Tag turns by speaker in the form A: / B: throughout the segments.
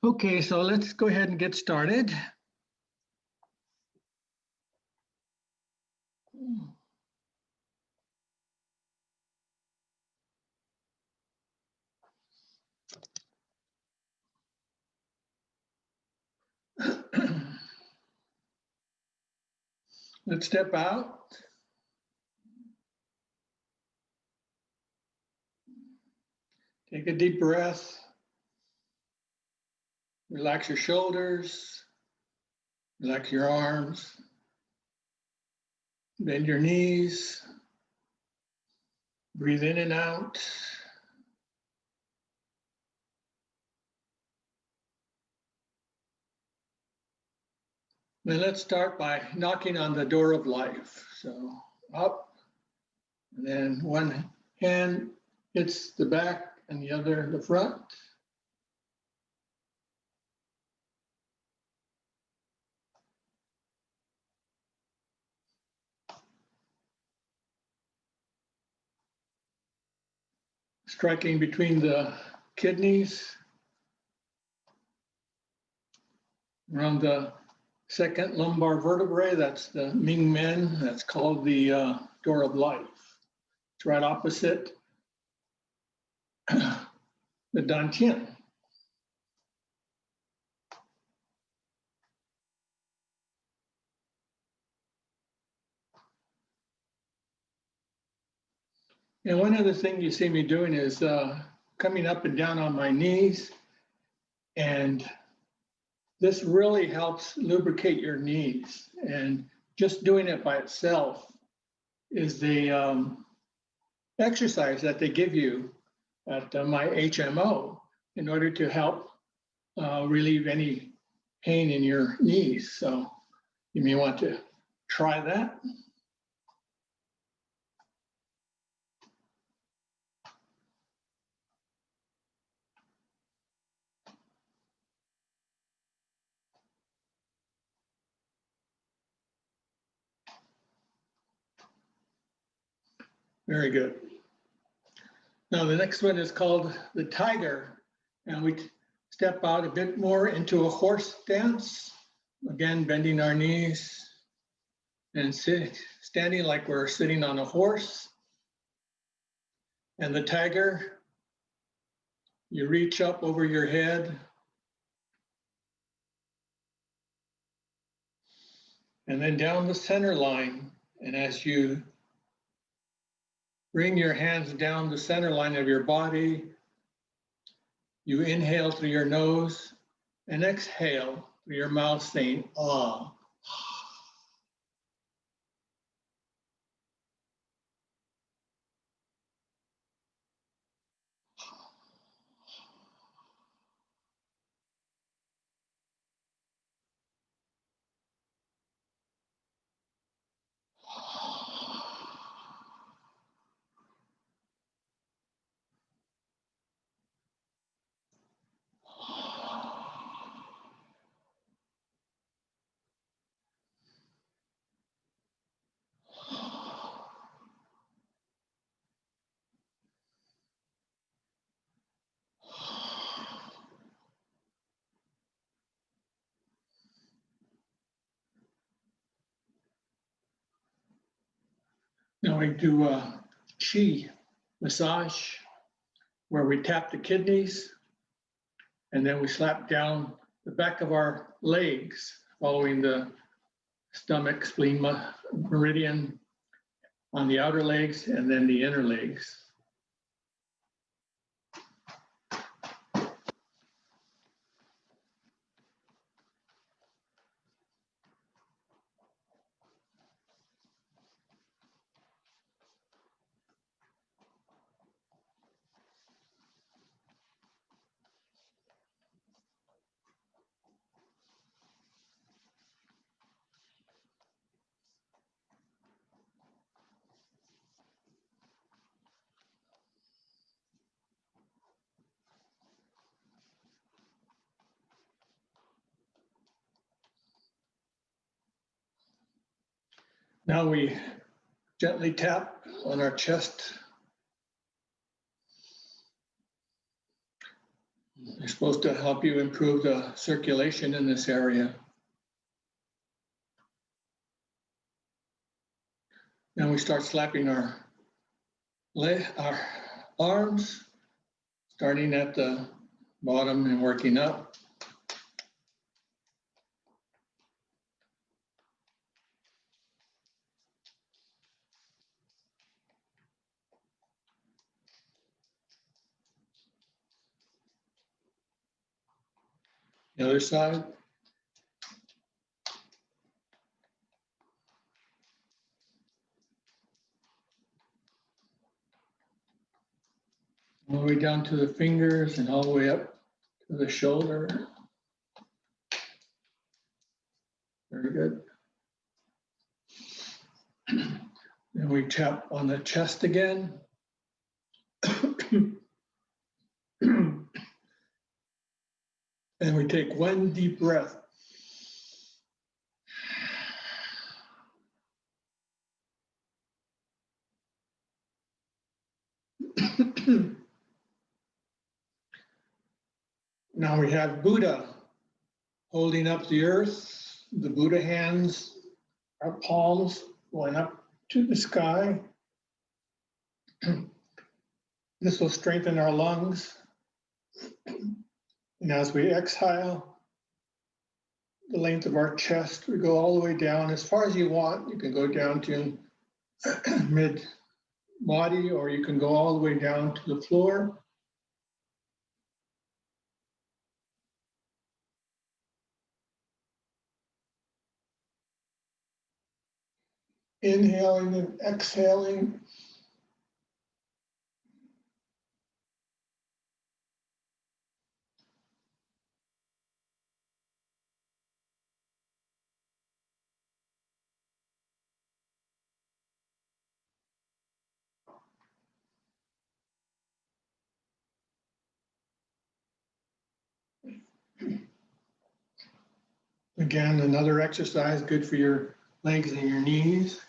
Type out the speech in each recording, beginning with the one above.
A: Okay, so let's go ahead and get started. Let's step out. Take a deep breath. Relax your shoulders. Relax your arms. Bend your knees. Breathe in and out. Then let's start by knocking on the door of life. So up, and then one hand hits the back and the other the front. Striking between the kidneys, around the second lumbar vertebrae, that's the Ming Men, that's called the door of life. It's right opposite the Dantian. And one other thing you see me doing is coming up and down on my knees, and this really helps lubricate your knees. And just doing it by itself is the exercise that they give you at my HMO in order to help relieve any pain in your knees. So you may want to try that. Very good. Now the next one is called the tiger, and we step out a bit more into a horse stance. Again, bending our knees and standing like we're sitting on a horse. And the tiger, you reach up over your head and then down the center line. And as you bring your hands down the center line of your body, you inhale through your nose and exhale through your mouth, saying, ah. Now we do a Qi massage where we tap the kidneys and then we slap down the back of our legs following the stomach, spleen, meridian on the outer legs and then the inner legs. Now we gently tap on our chest, They're supposed to help you improve the circulation in this area. Then we start slapping our arms, starting at the bottom and working up. The other side. All the way down to the fingers and all the way up to the shoulder. Very good. Then we tap on the chest again. And we take one deep breath. Now we have Buddha holding up the earth, the Buddha hands, our palms going up to the sky. This will strengthen our lungs. And as we exhale, the length of our chest, we go all the way down as far as you want. You can go down to mid-body, or you can go all the way down to the floor. Inhaling and exhaling. Again, another exercise good for your legs and your knees.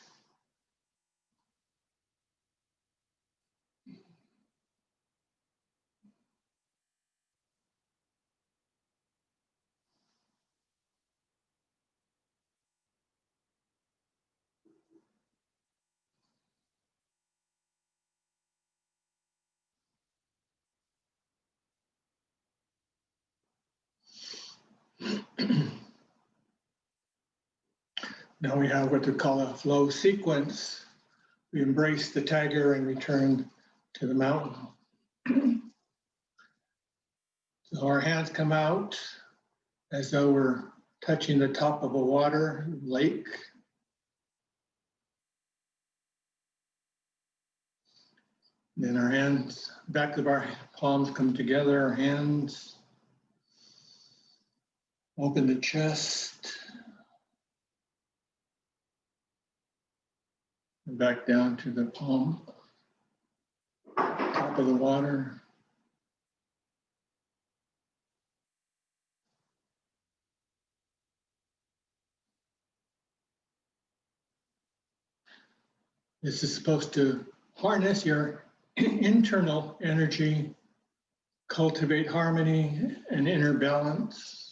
A: Now we have what they call a flow sequence. We embrace the tiger and return to the mountain. So our hands come out as though we're touching the top of a water lake. Then our hands, back of our palms come together, our hands. Open the chest. And back down to the palm, top of the water. This is supposed to harness your internal energy, cultivate harmony and inner balance.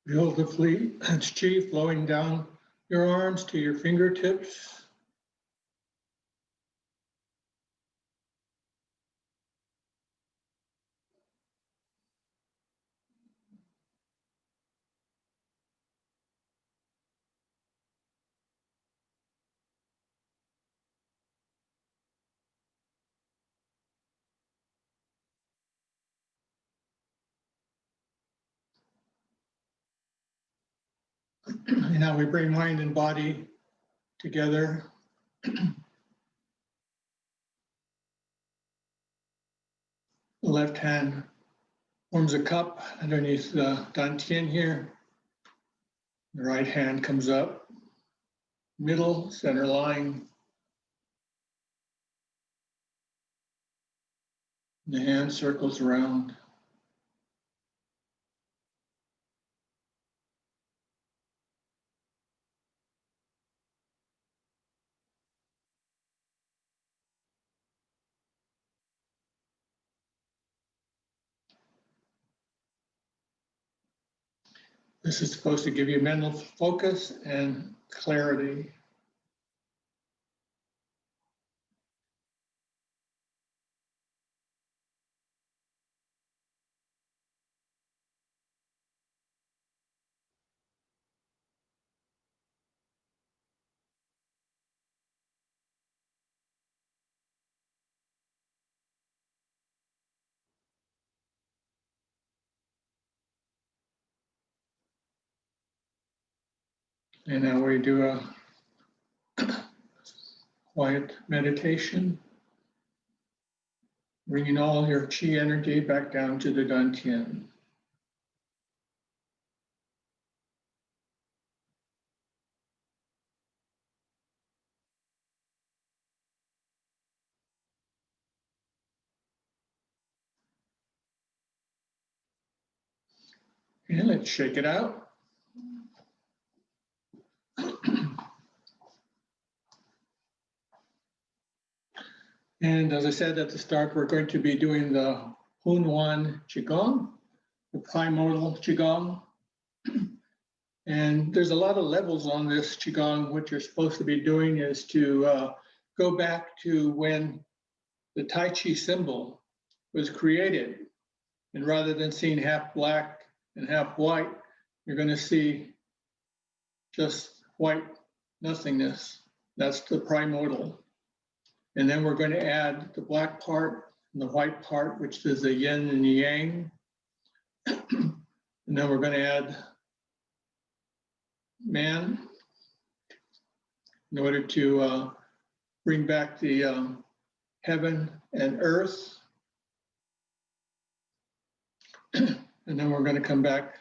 A: Feel the chi flowing down your arms to your fingertips. And now we bring mind and body together. The left hand forms a cup underneath the dantian here. The right hand comes up. middle, center line. The hand circles around. This is supposed to give you mental focus and clarity. And now we do a quiet meditation, bringing all your qi energy back down to the dantian. And let's shake it out. And as I said at the start, we're going to be doing the Hunyuan Qigong, the primordial Qigong. And there's a lot of levels on this Qigong. What you're supposed to be doing is to go back to when the Tai Chi symbol was created. And rather than seeing half black and half white, you're going to see just white nothingness. That's the primordial. And then we're going to add the black part and the white part, which is the yin and the yang. And then we're going to add man in order to bring back the heaven and earth. And then we're going to come back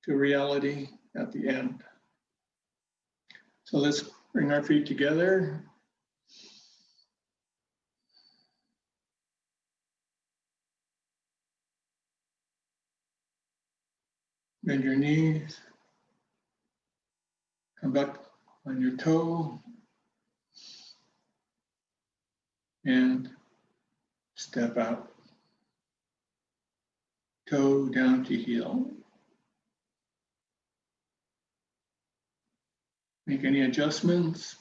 A: to reality at the end. So let's bring our feet together. Bend your knees. Come back on your toe. And step out. Toe down to heel. Make any adjustments.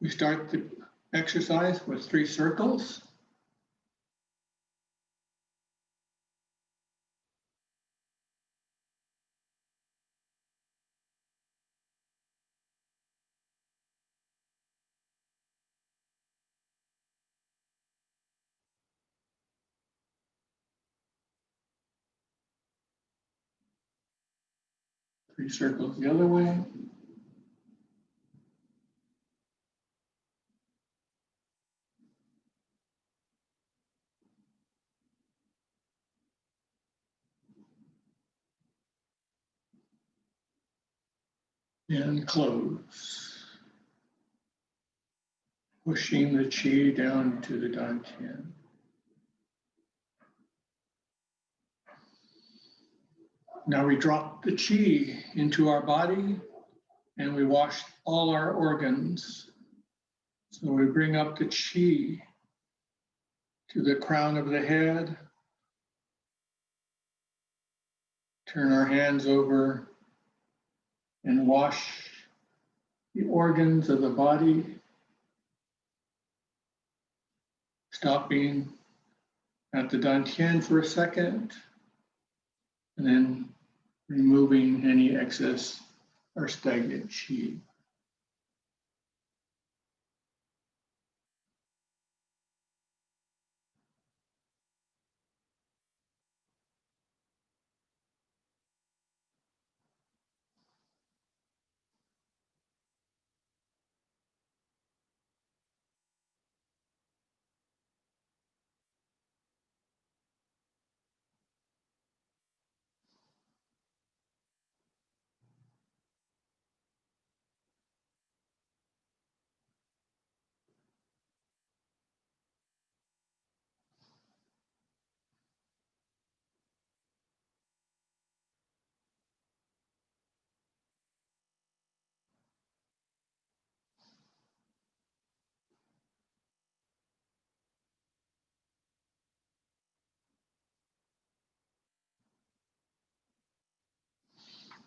A: We start the exercise with 3 circles. Three circles the other way. And close. Pushing the qi down to the dantian. Now we drop the qi into our body and we wash all our organs. So we bring up the qi to the crown of the head. Turn our hands over and wash the organs of the body, stopping at the dantian for a second, and then removing any excess or stagnant qi.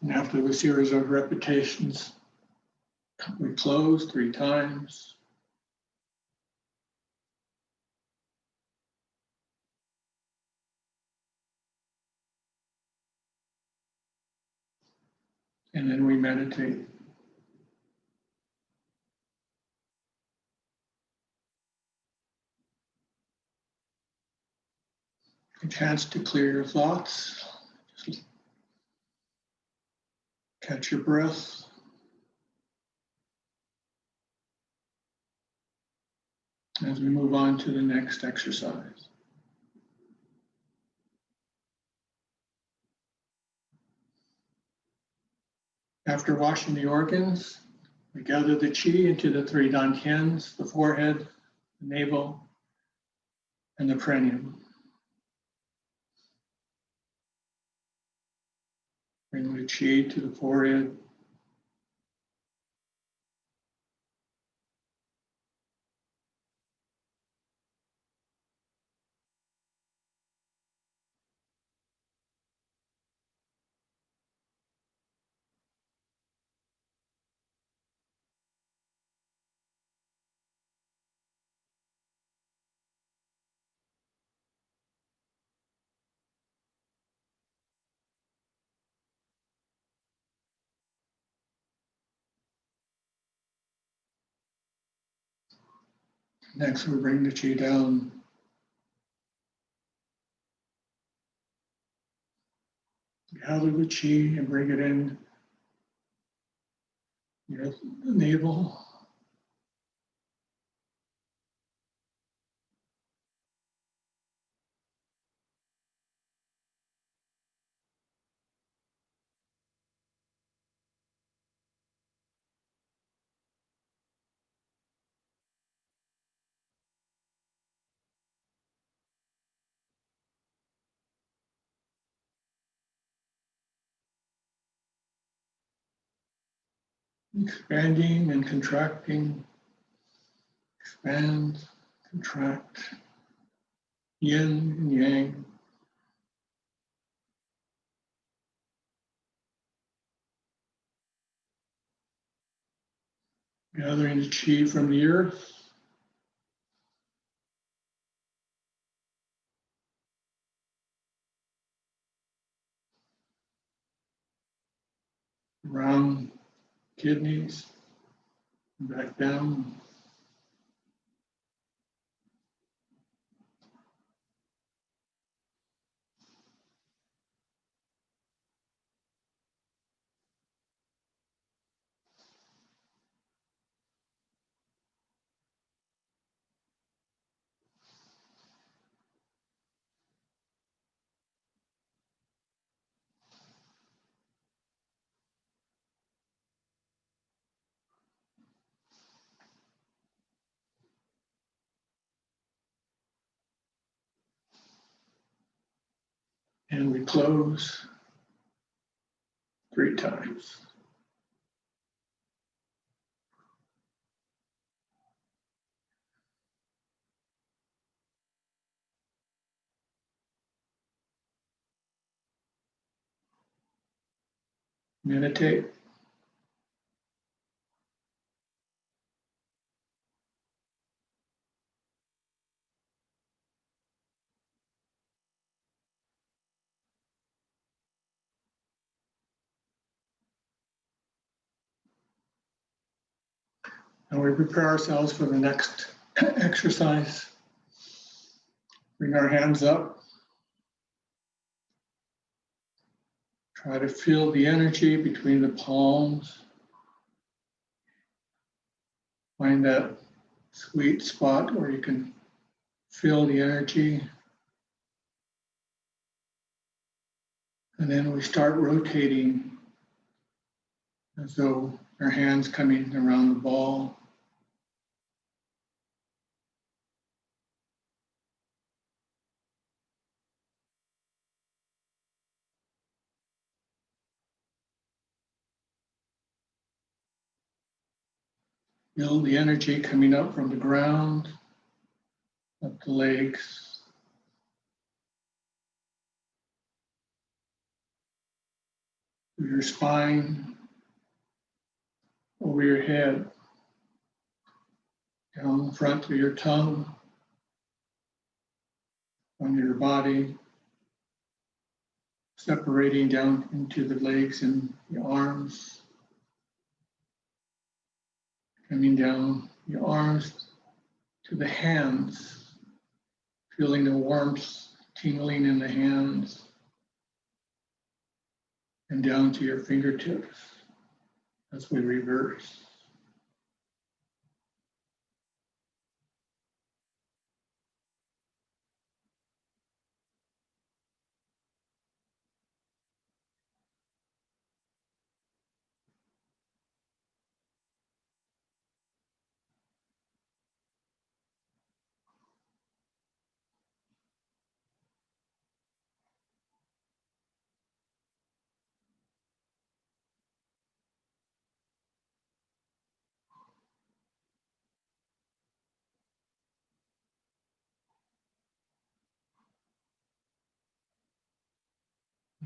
A: And after the series of repetitions, we close 3 times. And then we meditate. A chance to clear your thoughts. Just catch your breath. As we move on to the next exercise. After washing the organs, we gather the qi into the 3 dantians, the forehead, the navel, and the perineum. Bring the qi to the forehead, next we bring the qi down. Gather the qi and bring it in your navel. Expanding and contracting. Expand, contract. Yin and yang. Gathering the qi from the earth. Around kidneys, back down. And we close 3 times. Meditate. And we prepare ourselves for the next exercise. Bring our hands up. Try to feel the energy between the palms. Find that sweet spot where you can feel the energy. And then we start rotating as though our hands coming around the ball. Feel the energy coming up from the ground, up the legs. through your spine, over your head, down the front of your tongue, on your body, separating down into the legs and the arms, coming down your arms to the hands, feeling the warmth tingling in the hands, and down to your fingertips as we reverse.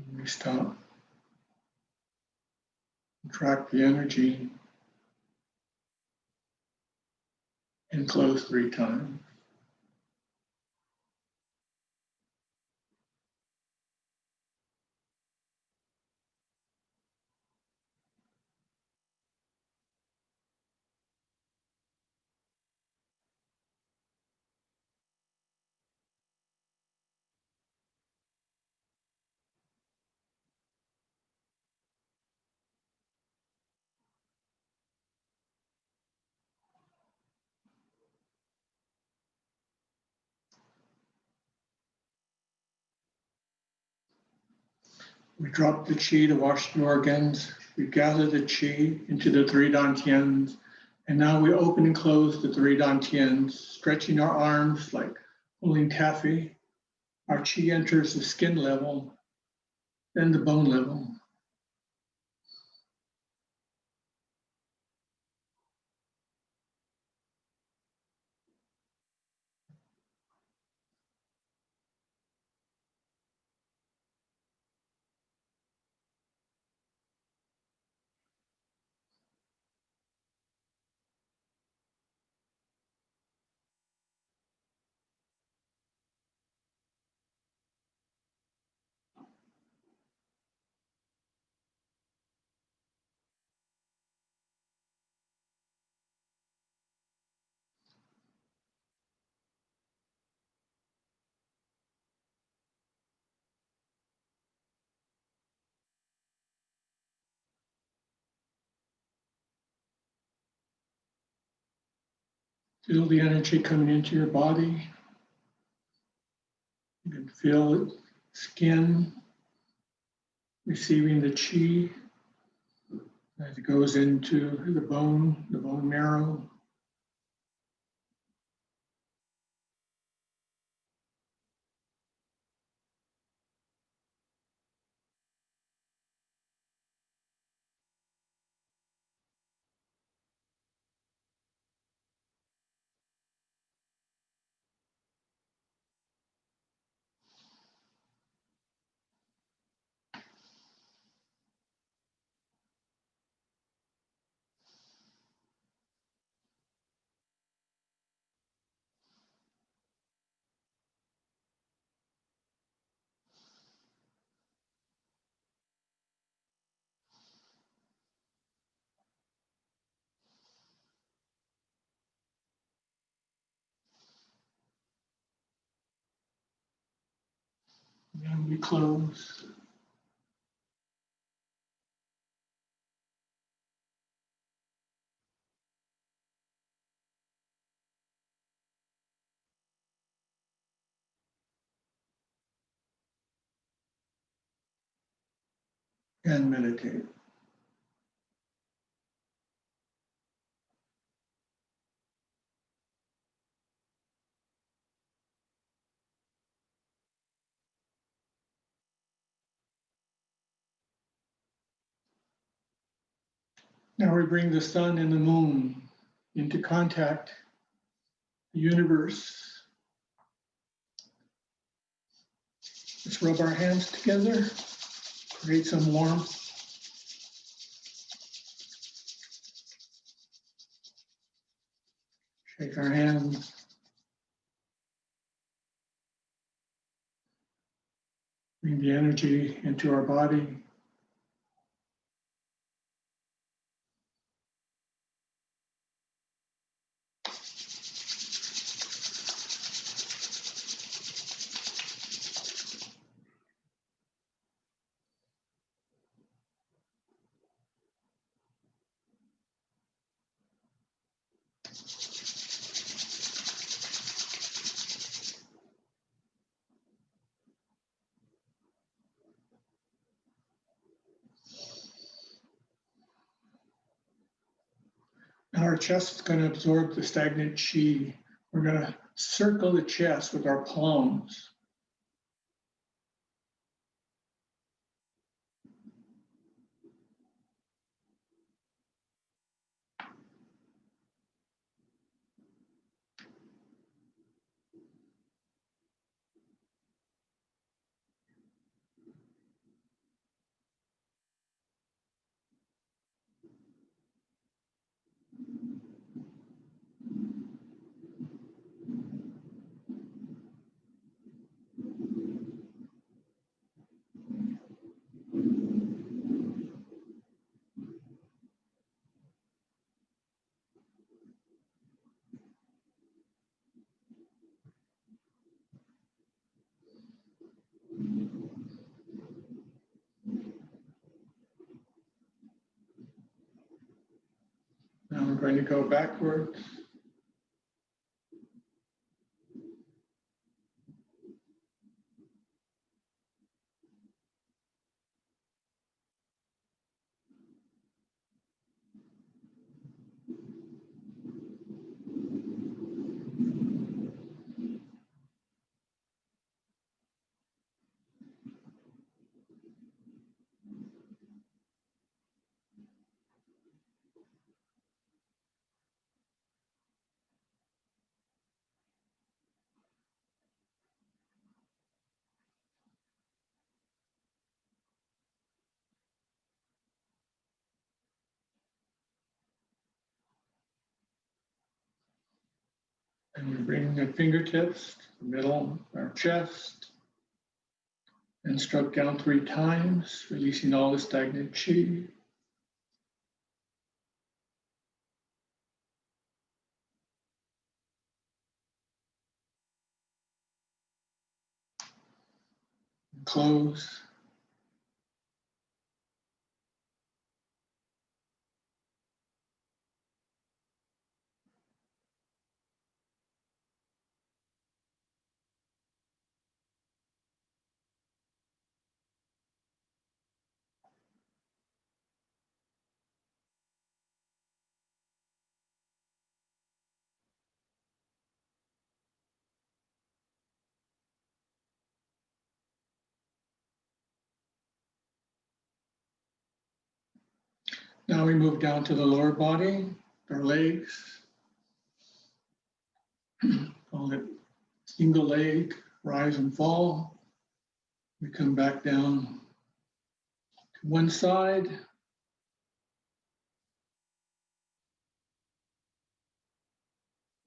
A: And we stop, track the energy, and close 3 times. We drop the qi to wash the organs. We gather the qi into the 3 dantians. And now we open and close the 3 dantians, stretching our arms like pulling taffy. Our qi enters the skin level, then the bone level. Feel the energy coming into your body. You can feel skin receiving the qi as it goes into the bone marrow. And we close. And meditate. Now we bring the sun and the moon into contact, the universe. Let's rub our hands together, create some warmth. Take our hands, bring the energy into our body. And our chest is going to absorb the stagnant chi. We're going to circle the chest with our palms. Now we're going to go backwards. And we bring the fingertips to the middle of our chest and stroke down 3 times, releasing all the stagnant chi. Close. Now we move down to the lower body, our legs. Call it single leg, rise and fall. We come back down to one side.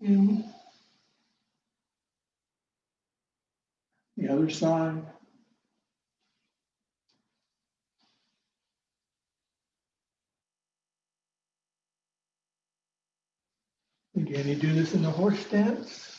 A: And the other side. Again, you do this in the horse stance.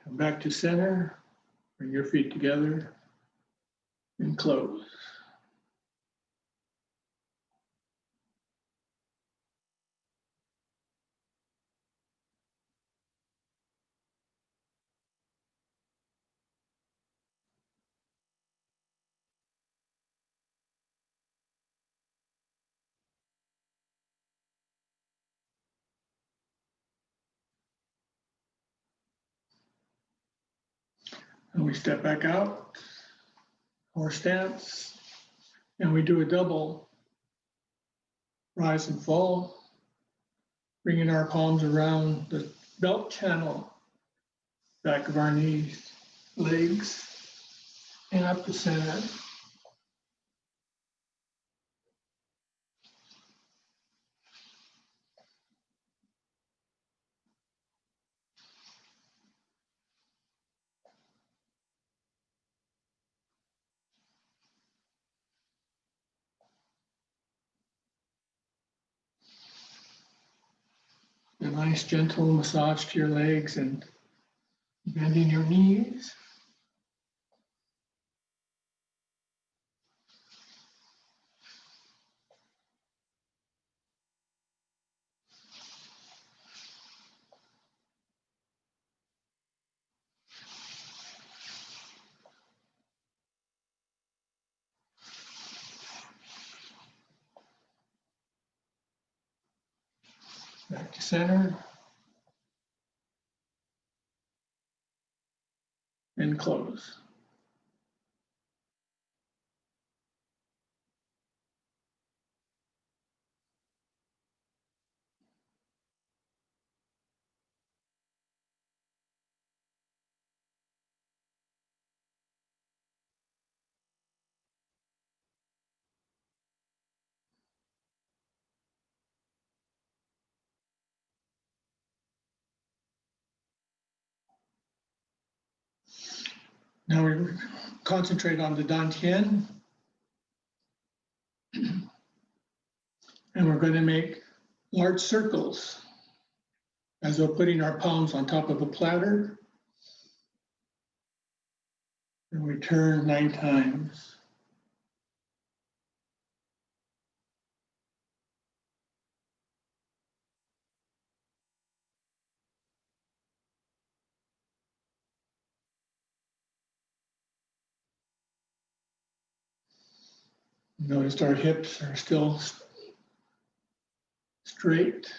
A: Come back to center, bring your feet together and close. And we step back out, horse stance, and we do a double rise and fall, bringing our palms around the belt channel, back of our knees, legs, and up to center. A nice gentle massage to your legs and bending your knees. Back to center. And close. Now we concentrate on the dantian. And we're going to make large circles as though putting our palms on top of a platter. And we turn 9 times. Notice our hips are still straight.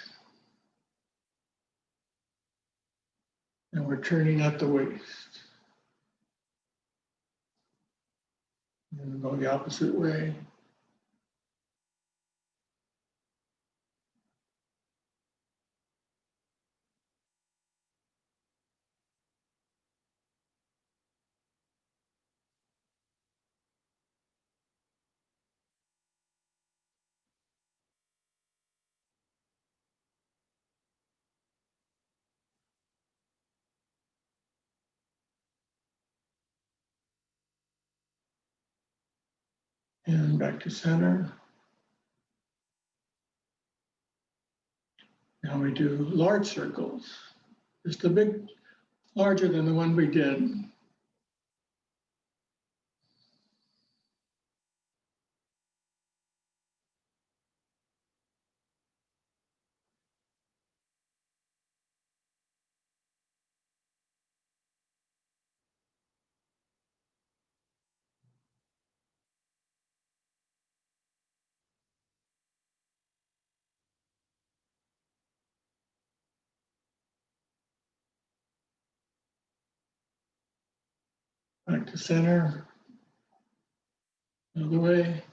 A: And we're turning at the waist. And go the opposite way. And back to center. Now we do large circles, just a bit larger than the one we did. Back to center, another way.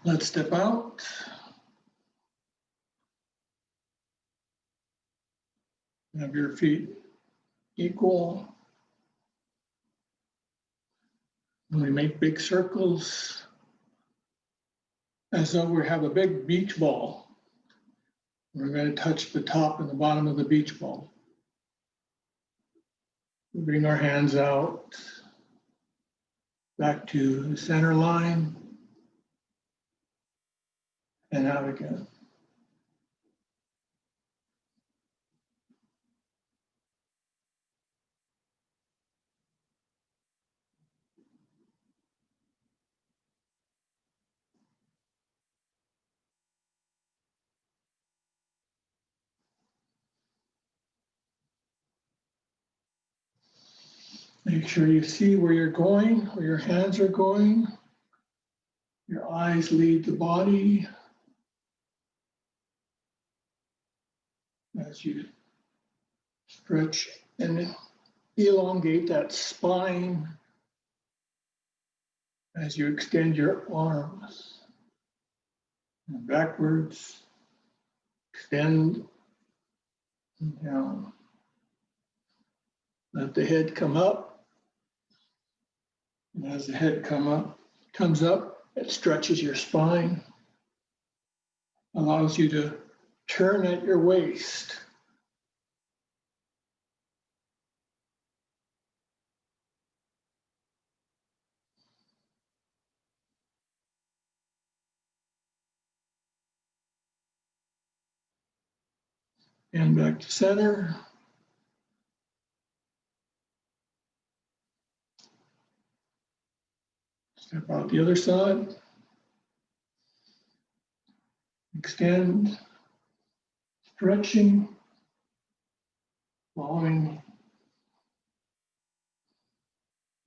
A: Let's step out. Have your feet equal. And we make big circles as though we have a big beach ball. We're going to touch the top and the bottom of the beach ball. We bring our hands out back to the center line and out again. Make sure you see where you're going, where your hands are going. Your eyes lead the body as you stretch and elongate that spine as you extend your arms and backwards, extend and down. Let the head come up. And as the head comes up, it stretches your spine, allows you to turn at your waist. And back to center. Step out the other side. Extend, stretching, following,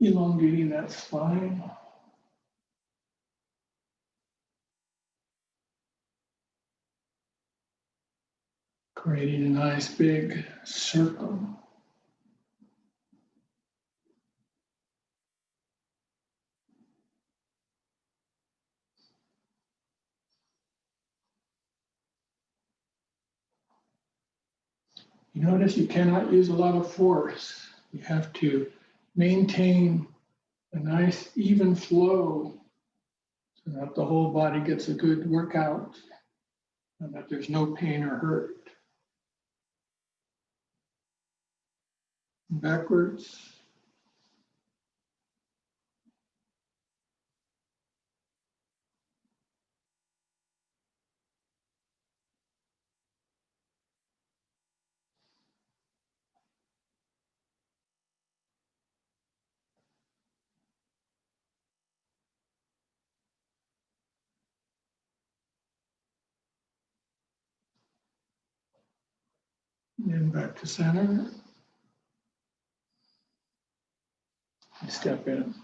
A: elongating that spine. Creating a nice big circle. You notice you cannot use a lot of force. You have to maintain a nice even flow so that the whole body gets a good workout and that there's no pain or hurt. Backwards. And back to center. Step in.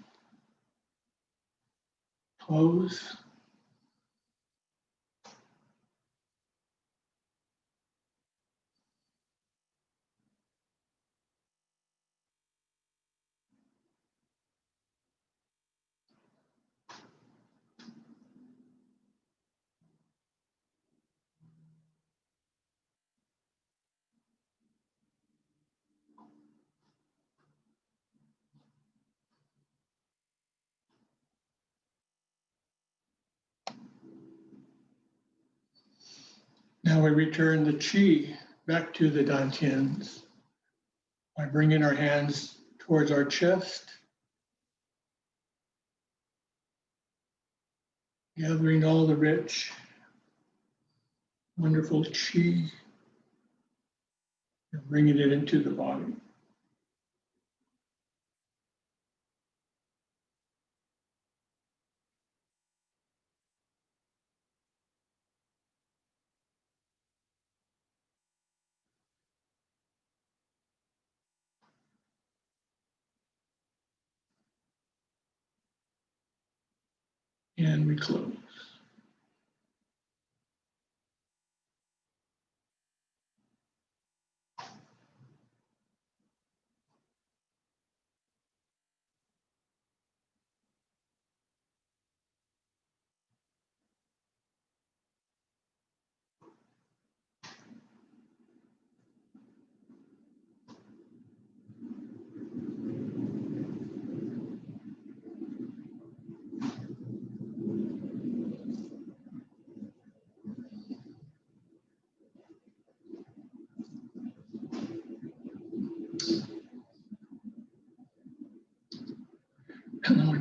A: Close. Now we return the chi back to the dantians by bringing our hands towards our chest, gathering all the rich, wonderful chi and bringing it into the body. And we close.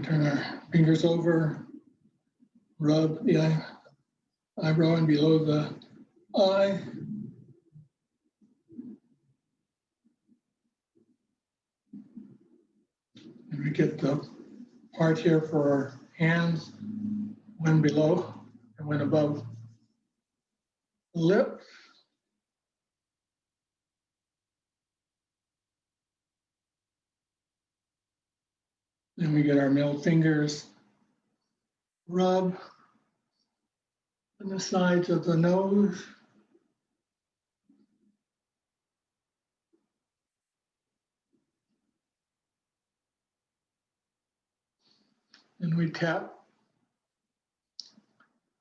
A: turn our fingers over, rub the eyebrow and below the eye. And we get the part here for our hands, one below and one above the lip. Then we get our middle fingers, rub on the sides of the nose. And we tap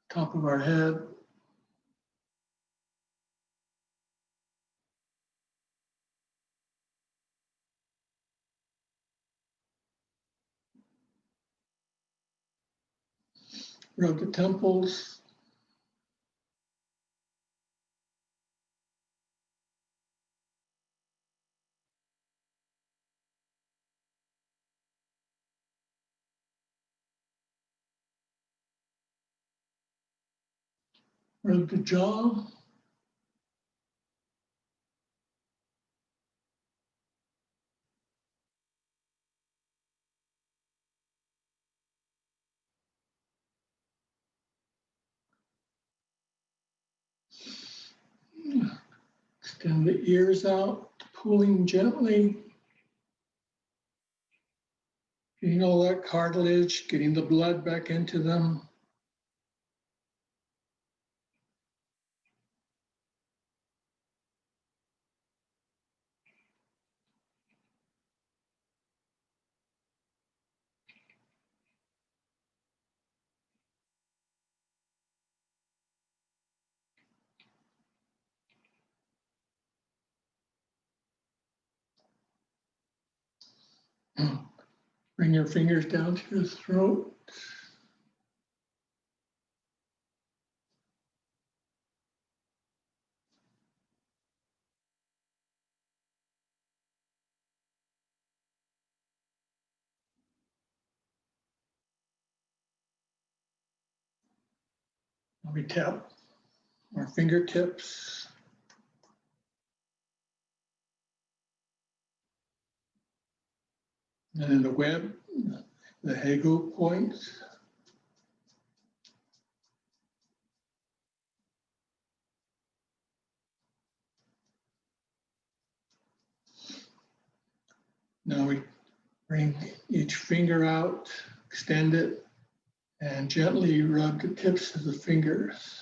A: top of our head. Rub the temples. Rub the jaw. Extend the ears out, pulling gently. Getting all that cartilage, getting the blood back into them. Bring your fingers down to your throat. We tap our fingertips. And in the web, the Hegel points. Now we bring each finger out, extend it, and gently rub the tips of the fingers.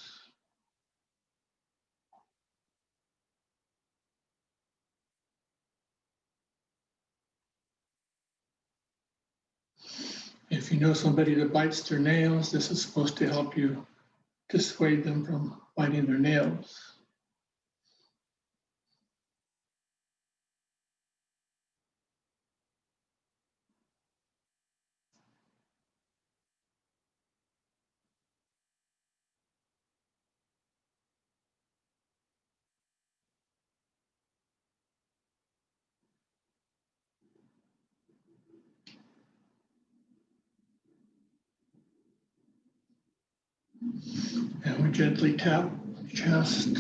A: If you know somebody that bites their nails, this is supposed to help you dissuade them from biting their nails. And we gently tap the chest.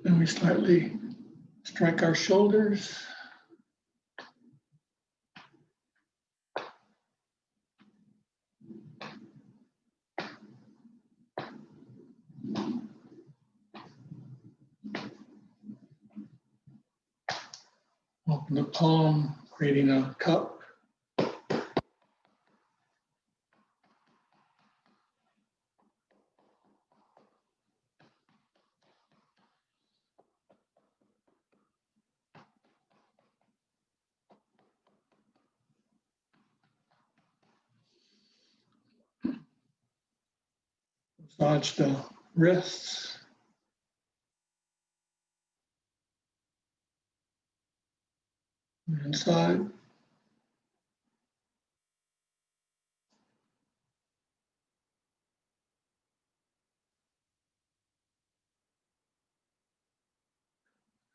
A: Then we slightly strike our shoulders. Open the palm, creating a cup. Massage the wrists. Inside.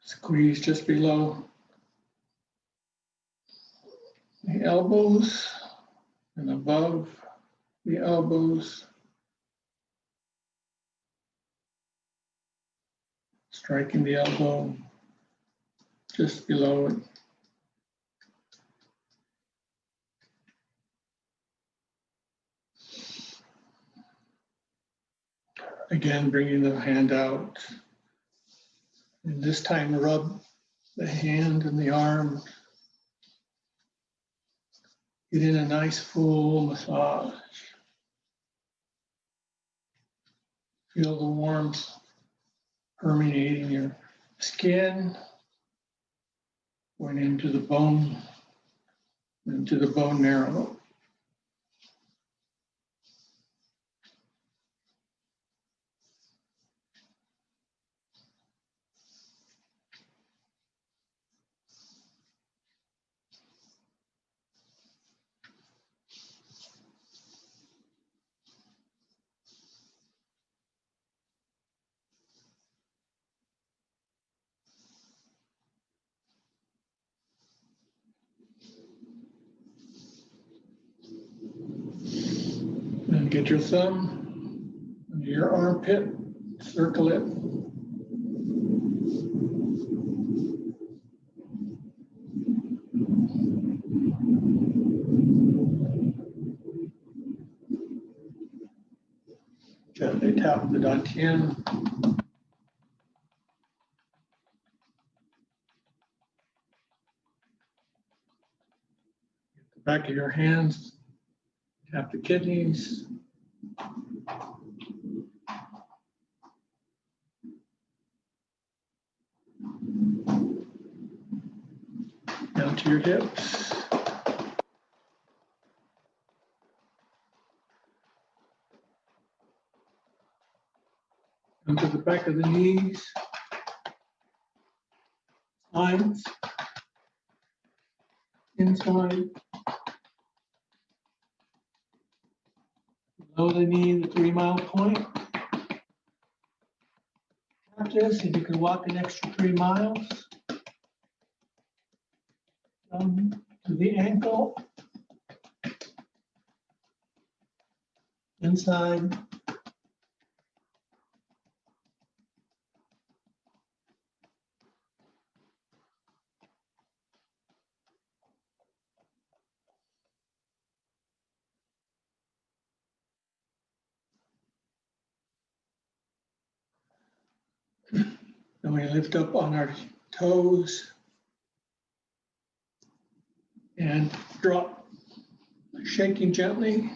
A: Squeeze just below the elbows and above the elbows. Striking the elbow just below it. Again, bringing the hand out. And this time rub the hand and the arm. Get in a nice full massage. Feel the warmth permeating your skin, going into the bone, into the bone marrow. And get your thumb under your armpit, circle it. Gently tap the dantian. Get the back of your hands, tap the kidneys. Down to your hips. Down to the back of the knees. Sides. Inside. Below the knee, the 3 mile point. Practice, and you can walk an extra 3 miles. Down to the ankle. Inside. Then we lift up on our toes and drop, shaking gently.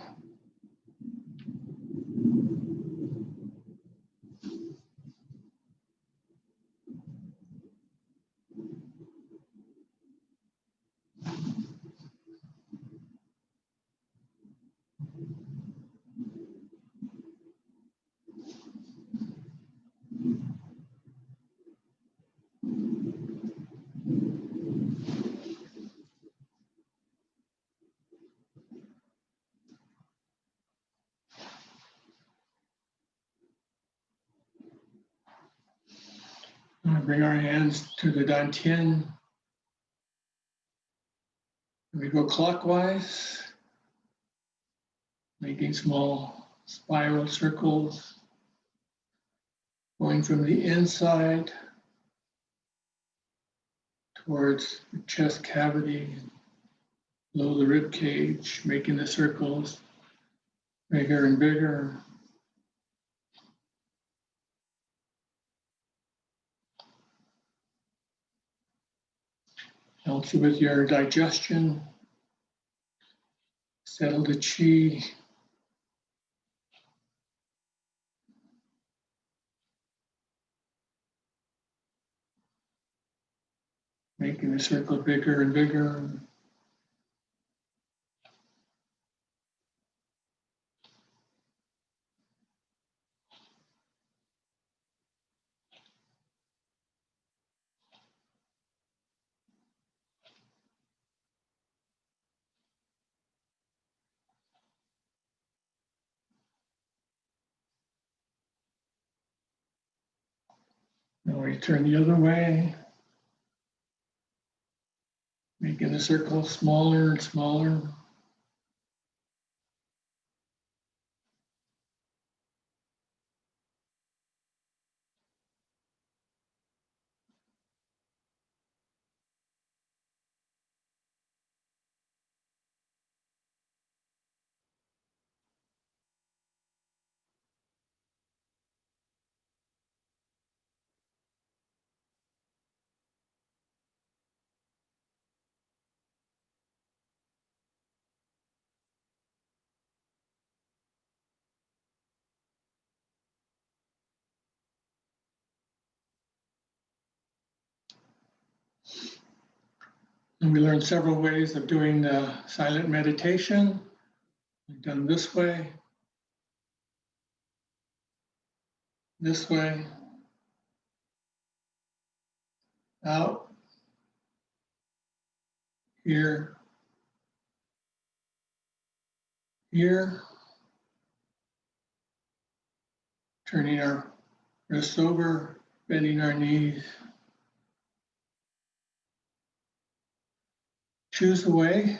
A: Bring our hands to the dantian. We go clockwise, making small spiral circles, going from the inside towards the chest cavity, below the rib cage, making the circles bigger and bigger. Helps you with your digestion, settle the chi. Making the circle bigger and bigger. Now we turn the other way. Making the circle smaller and smaller. And we learned several ways of doing the silent meditation. We've done this way, out, here, here, turning our wrists over, bending our knees. Choose a way.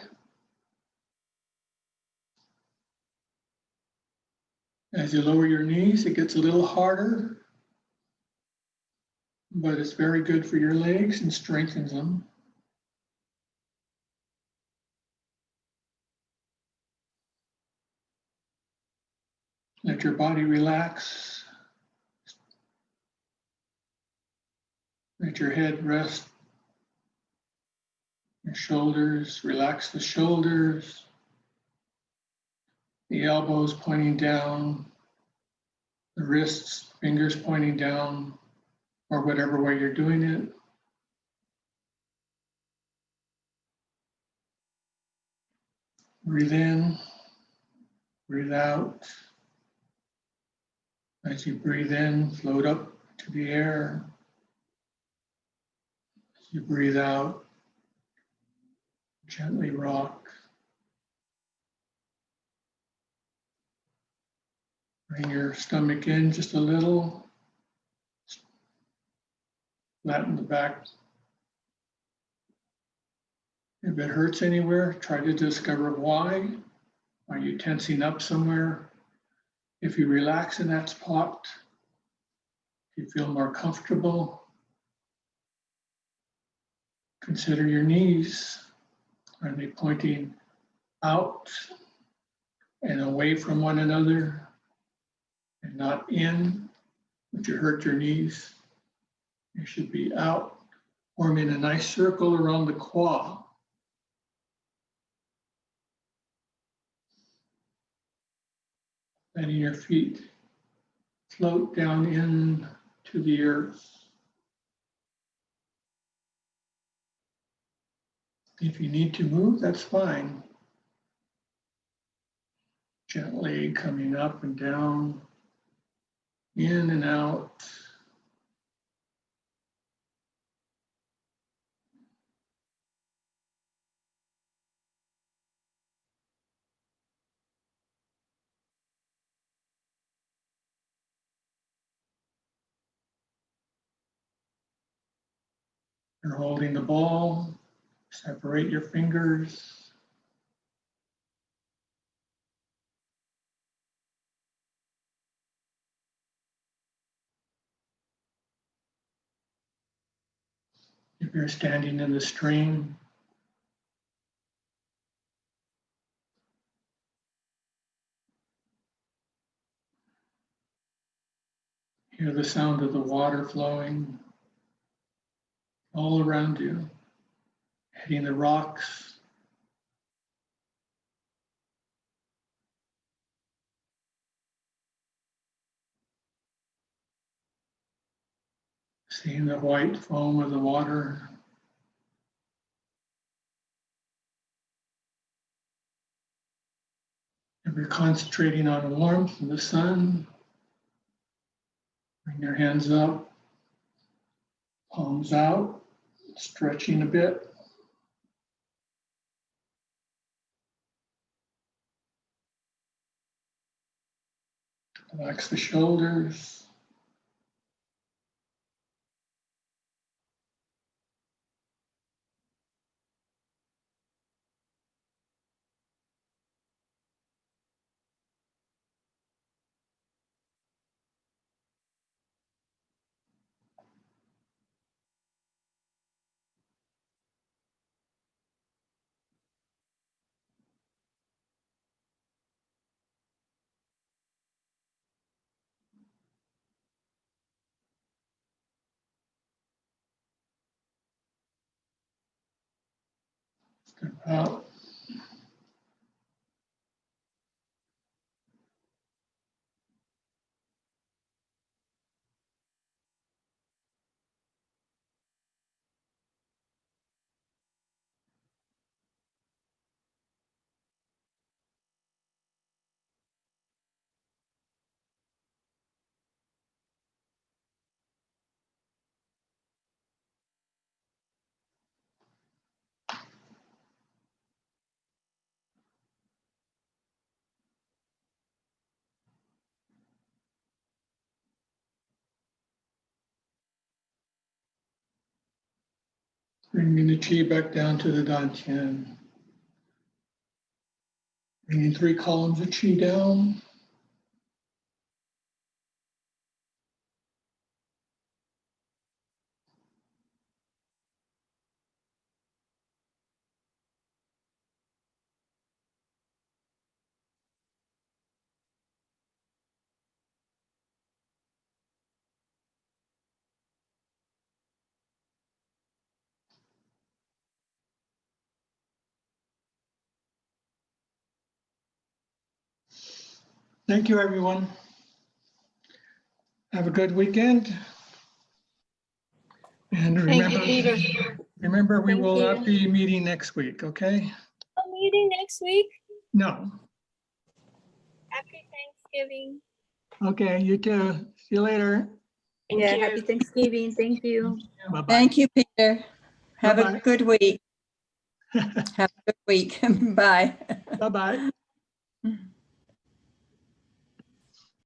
A: As you lower your knees, it gets a little harder, but it's very good for your legs and strengthens them. Let your body relax. Let your head rest. Your shoulders, relax the shoulders. The elbows pointing down. The wrists, fingers pointing down, or whatever way you're doing it. Breathe in, breathe out. As you breathe in, float up to the air. As you breathe out, gently rock. Bring your stomach in just a little. Flatten the back. If it hurts anywhere, try to discover why. Are you tensing up somewhere? If you relax in that spot, if you feel more comfortable, consider your knees. Are they pointing out and away from one another and not in? If you hurt your knees, they should be out, forming a nice circle around the quad. Letting your feet float down in to the earth. If you need to move, that's fine. Gently coming up and down, in and out. You're holding the ball, separate your fingers. If you're standing in the stream, hear the sound of the water flowing all around you, hitting the rocks. Seeing the white foam of the water. If you're concentrating on warmth in the sun, bring your hands up, palms out, stretching a bit. Relax the shoulders. Out. Bringing the chi back down to the dantian. Bringing 3 columns of chi down. Thank you, everyone. Have a good weekend. And
B: Thank you, Peter.
A: remember, we
B: Thank
A: will
B: you.
A: not be meeting next week, okay?
B: A meeting next week.
A: No.
B: Happy Thanksgiving.
A: Okay, you too. See you later.
B: Thank
C: Yeah,
B: you.
C: happy Thanksgiving. Thank you.
A: Bye-bye.
D: Thank you, Peter. Have
A: Bye-bye.
D: a good week. Have a good week. Bye.
A: Bye-bye.